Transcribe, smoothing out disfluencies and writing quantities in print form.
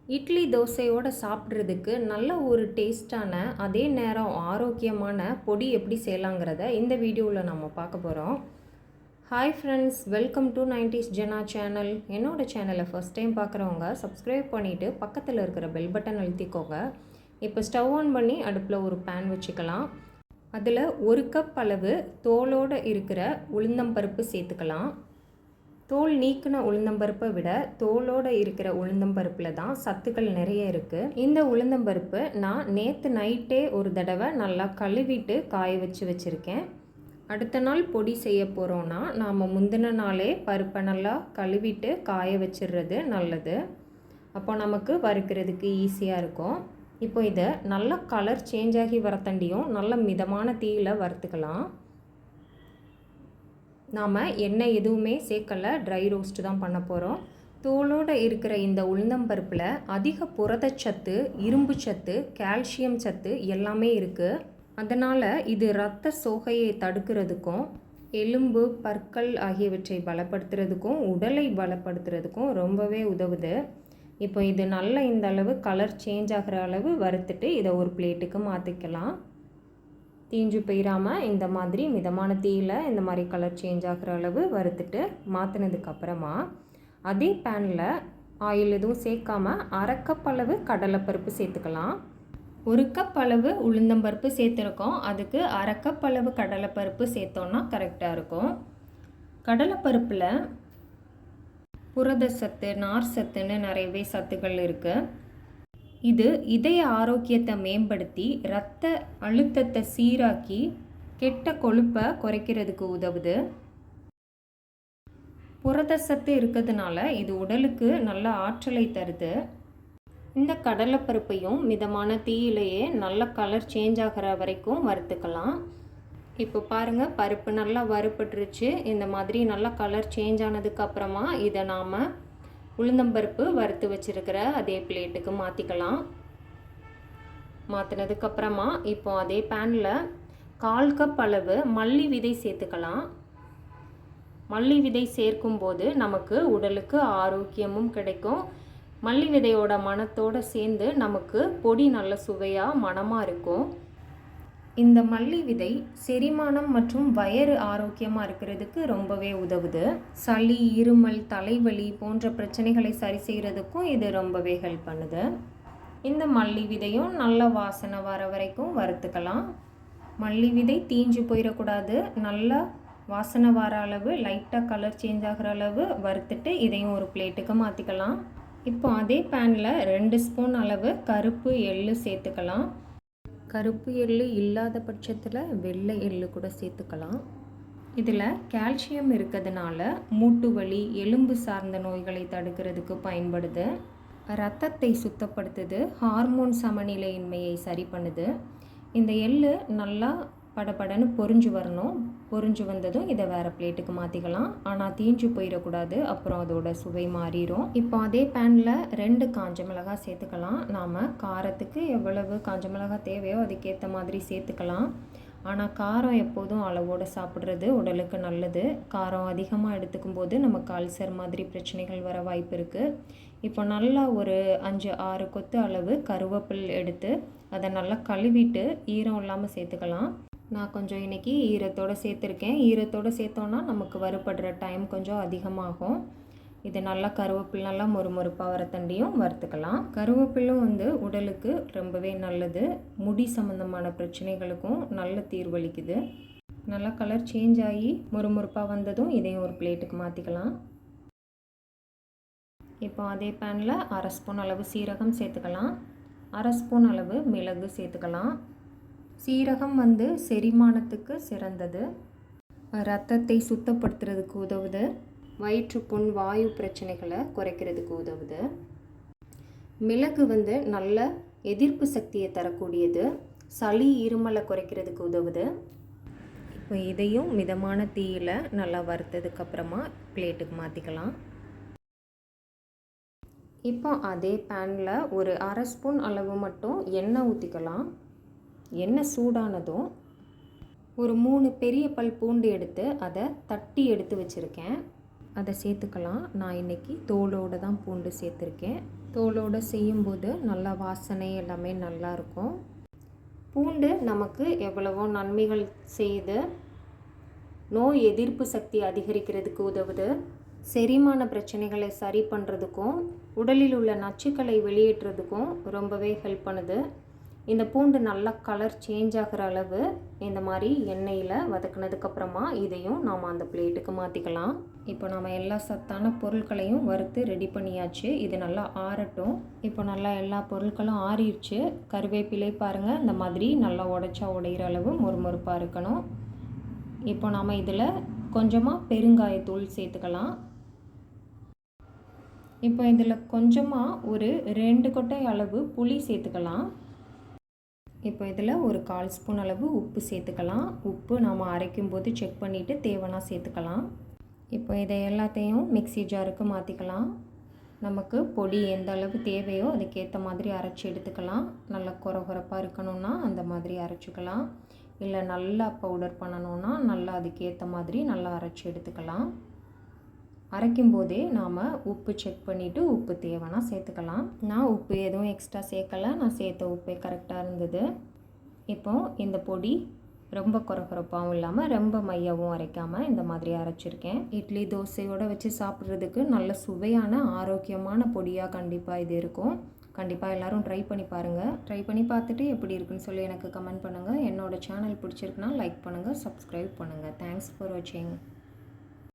இட்லி தோசையோடு சாப்பிட்றதுக்கு நல்ல ஒரு டேஸ்ட்டான அதே நேரம் ஆரோக்கியமான பொடி எப்படி செய்யலாங்கிறத இந்த வீடியோவில் நம்ம பார்க்க போகிறோம். Hi friends, welcome to 90s ஜெனா சேனல். என்னோடய சேனலை ஃபஸ்ட் டைம் பார்க்குறவங்க சப்ஸ்கிரைப் பண்ணிவிட்டு பக்கத்தில் இருக்கிற பெல் பட்டன் அழுத்திக்கோங்க. இப்போ ஸ்டவ் ஆன் பண்ணி அடுப்பில் ஒரு பேன் வச்சுக்கலாம். அதில் 1 கப் அளவு தோலோடு இருக்கிற உளுந்தம்பருப்பு சேர்த்துக்கலாம். தோல் நீக்கின உளுந்தம்பருப்பை விட தோலோடு இருக்கிற உளுந்தம்பருப்பில் தான் சத்துக்கள் நிறைய இருக்குது. இந்த உளுந்தம்பருப்பு நான் நேற்று நைட்டே ஒரு தடவை நல்லா கழுவிட்டு காய வச்சுருக்கேன். அடுத்த நாள் பொடி செய்ய போகிறோன்னா நாம் முந்தின நாளே பருப்பை நல்லா கழுவிட்டு காய வச்சிடுறது நல்லது. அப்போ நமக்கு வறுக்கிறதுக்கு ஈஸியாக இருக்கும். இப்போ இதை நல்லா கலர் சேஞ்ச் ஆகி வரத்தண்டியும் நல்ல மிதமான தீயில் வறுத்துக்கலாம். நாம் எண்ணெய் எதுவுமே சேர்க்கலை, ட்ரை ரோஸ்ட்டு தான் பண்ண போகிறோம். தோலோடு இருக்கிற இந்த உளுந்தம்பருப்பில் அதிக புரதச்சத்து, இரும்பு சத்து, கால்சியம் சத்து எல்லாமே இருக்குது. அதனால் இது இரத்த சோகையை தடுக்கிறதுக்கும் எலும்பு, பற்கள் ஆகியவற்றை பலப்படுத்துறதுக்கும் உடலை பலப்படுத்துறதுக்கும் ரொம்பவே உதவுது. இப்போ இது நல்லா இந்த அளவு கலர் சேஞ்ச் ஆகிற அளவு வறுத்துட்டு இதை ஒரு பிளேட்டுக்கு மாற்றிக்கலாம். தீஞ்சு போயிடாமல் இந்த மாதிரி மிதமான தீயில் இந்த மாதிரி கலர் சேஞ்ச் ஆகிற அளவு வறுத்துட்டு மாற்றினதுக்கப்புறமா அதே பேனில் ஆயில் எதுவும் சேர்க்காமல் 1/2 கப் அளவு கடலைப்பருப்பு சேர்த்துக்கலாம். 1 கப் அளவு உளுந்தம்பருப்பு சேர்த்துருக்கோம். அதுக்கு 1/2 கப் அளவு கடலைப்பருப்பு சேர்த்தோன்னா கரெக்டாக இருக்கும். கடலைப்பருப்பில் புரத சத்து, நார் சத்துன்னு நிறையவே சத்துக்கள் இருக்குது. இது இதய ஆரோக்கியத்தை மேம்படுத்தி இரத்த அழுத்தத்தை சீராக்கி கெட்ட கொழுப்பை குறைக்கிறதுக்கு உதவுது. புரத சத்து இருக்கிறதுனால இது உடலுக்கு நல்ல ஆற்றலை தருது. இந்த கடலைப்பருப்பையும் மிதமான தீயிலேயே நல்ல கலர் சேஞ்ச் ஆகிற வரைக்கும் வறுத்துக்கலாம். இப்போ பாருங்கள், பருப்பு நல்லா வறுபட்டுருச்சு. இந்த மாதிரி நல்லா கலர் சேஞ்ச் ஆனதுக்கப்புறமா இதை நாம் உளுந்தம்பருப்பு வறுத்து வச்சுருக்கிற அதே பிளேட்டுக்கு மாற்றிக்கலாம். மாற்றினதுக்கப்புறமா இப்போ அதே பேனில் 1/4 கப் அளவு மல்லி விதை சேர்த்துக்கலாம். மல்லி விதை சேர்க்கும்போது நமக்கு உடலுக்கு ஆரோக்கியமும் கிடைக்கும். மல்லி விதையோட மணத்தோடு சேர்ந்து நமக்கு பொடி நல்ல சுவையாக மணமாக இருக்கும். இந்த மல்லி விதை செரிமானம் மற்றும் வயிறு ஆரோக்கியமாக இருக்கிறதுக்கு ரொம்பவே உதவுது. சளி, இருமல், தலைவலி போன்ற பிரச்சனைகளை சரி செய்கிறதுக்கும் இது ரொம்பவே ஹெல்ப் பண்ணுது. இந்த மல்லி விதையும் நல்ல வாசனை வர வரைக்கும் வறுத்துக்கலாம். மல்லி விதை தீஞ்சு போயிடக்கூடாது. நல்லா வாசனை வர அளவு, லைட்டாக கலர் சேஞ்ச் ஆகிற அளவு வறுத்துட்டு இதையும் ஒரு பிளேட்டுக்கு மாற்றிக்கலாம். இப்போ அதே பேனில் 2 ஸ்பூன் அளவு கருப்பு எள்ளு சேர்த்துக்கலாம். கருப்பு எள்ளு இல்லாத பட்சத்தில் வெள்ளை எள்ளு கூட சேர்த்துக்கலாம். இதில் கால்சியம் இருக்கிறதுனால மூட்டு வலி, எலும்பு சார்ந்த நோய்களை தடுக்கிறதுக்கு பயன்படுது. இரத்தத்தை சுத்தப்படுத்துது, ஹார்மோன் சமநிலையின்மையை சரி பண்ணுது. இந்த எள்ளு நல்லா படபடன்னு பொரிஞ்சு வரணும். பொரிஞ்சு வந்ததும் இதை வேறு பிளேட்டுக்கு மாற்றிக்கலாம். ஆனால் தீஞ்சு போயிடக்கூடாது, அப்புறம் அதோட சுவை மாறிடும். இப்போ அதே பேனில் 2 காஞ்ச மிளகாய் சேர்த்துக்கலாம். நாம் காரத்துக்கு எவ்வளவு காஞ்ச மிளகாய் தேவையோ அதுக்கேற்ற மாதிரி சேர்த்துக்கலாம். ஆனால் காரம் எப்போதும் அளவோடு சாப்பிட்றது உடலுக்கு நல்லது. காரம் அதிகமாக எடுத்துக்கும் போது நமக்கு அல்சர் மாதிரி பிரச்சனைகள் வர வாய்ப்பு இருக்குது. இப்போ நல்லா ஒரு 5-6 கொத்து அளவு கருவேப்பில் எடுத்து அதை நல்லா கழுவிட்டு ஈரம் இல்லாமல் சேர்த்துக்கலாம். நான் கொஞ்சம் இன்றைக்கி ஈரத்தோடு சேர்த்துருக்கேன். ஈரத்தோடு சேர்த்தோன்னா நமக்கு வறுபடுற டைம் கொஞ்சம் அதிகமாகும். இது நல்லா கருவேப்பில் நல்லா மொறுமொறுப்பாக வரத்தண்டியும் வறுத்துக்கலாம். கருவேப்பிலும் உடலுக்கு ரொம்பவே நல்லது. முடி சம்மந்தமான பிரச்சனைகளுக்கும் நல்ல தீர்வளிக்குது. நல்லா கலர் சேஞ்ச் ஆகி மொறுமொறுப்பாக வந்ததும் இதையும் ஒரு பிளேட்டுக்கு மாற்றிக்கலாம். இப்போ அதே பேனில் 1/2 ஸ்பூன் அளவு சீரகம் சேர்த்துக்கலாம். 1/2 ஸ்பூன் அளவு மிளகு சேர்த்துக்கலாம். சீரகம் செரிமானத்துக்கு சிறந்தது. இரத்தத்தை சுத்தப்படுத்துறதுக்கு உதவுது. வயிற்றுப்புண், வாயு பிரச்சனைகளை குறைக்கிறதுக்கு உதவுது. மிளகு நல்ல எதிர்ப்பு சக்தியை தரக்கூடியது. சளி, இருமலை குறைக்கிறதுக்கு உதவுது. இப்போ இதையும் மிதமான தீயில் நல்லா வறுத்ததுக்கப்புறமா பிளேட்டுக்கு மாற்றிக்கலாம். இப்போ அதே பேனில் ஒரு 1/2 ஸ்பூன் அளவு மட்டும் எண்ணெய் ஊற்றிக்கலாம். எண்ணெய் சூடானதும் ஒரு 3 பெரிய பல் பூண்டு எடுத்து அதை தட்டி எடுத்து வச்சுருக்கேன். அதை சேர்த்துக்கலாம். நான் இன்றைக்கி தோலோடு தான் பூண்டு சேர்த்துருக்கேன். தோலோடு செய்யும்போது நல்லா வாசனை எல்லாமே நல்லாயிருக்கும். பூண்டு நமக்கு எவ்வளவோ நன்மைகள் செய்து நோய் எதிர்ப்பு சக்தி அதிகரிக்கிறதுக்கு உதவுது. செரிமான பிரச்சனைகளை சரி பண்ணுறதுக்கும் உடலில் உள்ள நச்சுக்களை வெளியேற்றுறதுக்கும் ரொம்பவே ஹெல்ப் பண்ணுது. இந்த பூண்டு நல்லா கலர் சேஞ்ச் ஆகிற அளவு இந்த மாதிரி எண்ணெயில் வதக்குனதுக்கப்புறமா இதையும் நாம் அந்த பிளேட்டுக்கு மாற்றிக்கலாம். இப்போ நம்ம எல்லா சத்தான பொருட்களையும் வறுத்து ரெடி பண்ணியாச்சு. இது நல்லா ஆறட்டும். இப்போ நல்லா எல்லா பொருட்களும் ஆறிடுச்சு. கருவேப்பிலை பாருங்கள், இந்த மாதிரி நல்லா உடைச்சா உடையிற அளவு மொறுமொறுப்பாக இருக்கணும். இப்போ நாம் இதில் கொஞ்சமாக பெருங்காயத்தூள் சேர்த்துக்கலாம். இப்போ இதில் கொஞ்சமாக ஒரு 2 கொட்டை அளவு புளி சேர்த்துக்கலாம். இப்போ இதில் ஒரு 1/4 ஸ்பூன் அளவு உப்பு சேர்த்துக்கலாம். உப்பு நாம் அரைக்கும்போது செக் பண்ணிவிட்டு தேவைன்னா சேர்த்துக்கலாம். இப்போ இதை எல்லாத்தையும் மிக்ஸி ஜாருக்கு மாற்றிக்கலாம். நமக்கு பொடி எந்த அளவு தேவையோ அதுக்கேற்ற மாதிரி அரைச்சி எடுத்துக்கலாம். நல்லா கொரகொரப்பாக இருக்கணும்னா அந்த மாதிரி அரைச்சிக்கலாம். இல்லை நல்லா பவுடர் பண்ணணுன்னா நல்லா அதுக்கேற்ற மாதிரி நல்லா அரைச்சி எடுத்துக்கலாம். அரைக்கும்போதே நாம் உப்பு செக் பண்ணிவிட்டு உப்பு தேவைன்னா சேர்த்துக்கலாம். நான் உப்பு எதுவும் எக்ஸ்ட்ரா சேர்க்கலை. நான் சேர்த்த உப்பே கரெக்டாக இருந்தது. இப்போ இந்த பொடி ரொம்ப கொரகொரப்பாகவும் இல்லாமல் ரொம்ப மையாவும் அரைக்காமல் இந்த மாதிரி அரைச்சிருக்கேன். இட்லி தோசையோடு வச்சு சாப்பிட்றதுக்கு நல்ல சுவையான ஆரோக்கியமான பொடியாக கண்டிப்பாக இது இருக்கும். கண்டிப்பாக எல்லோரும் ட்ரை பண்ணி பாருங்கள். ட்ரை பண்ணி பார்த்துட்டு எப்படி இருக்குன்னு சொல்லி எனக்கு கமெண்ட் பண்ணுங்கள். என்னோடய சேனல் பிடிச்சிருக்குன்னா லைக் பண்ணுங்கள், சப்ஸ்கிரைப் பண்ணுங்கள். தேங்க்ஸ் ஃபார் வாட்சிங்.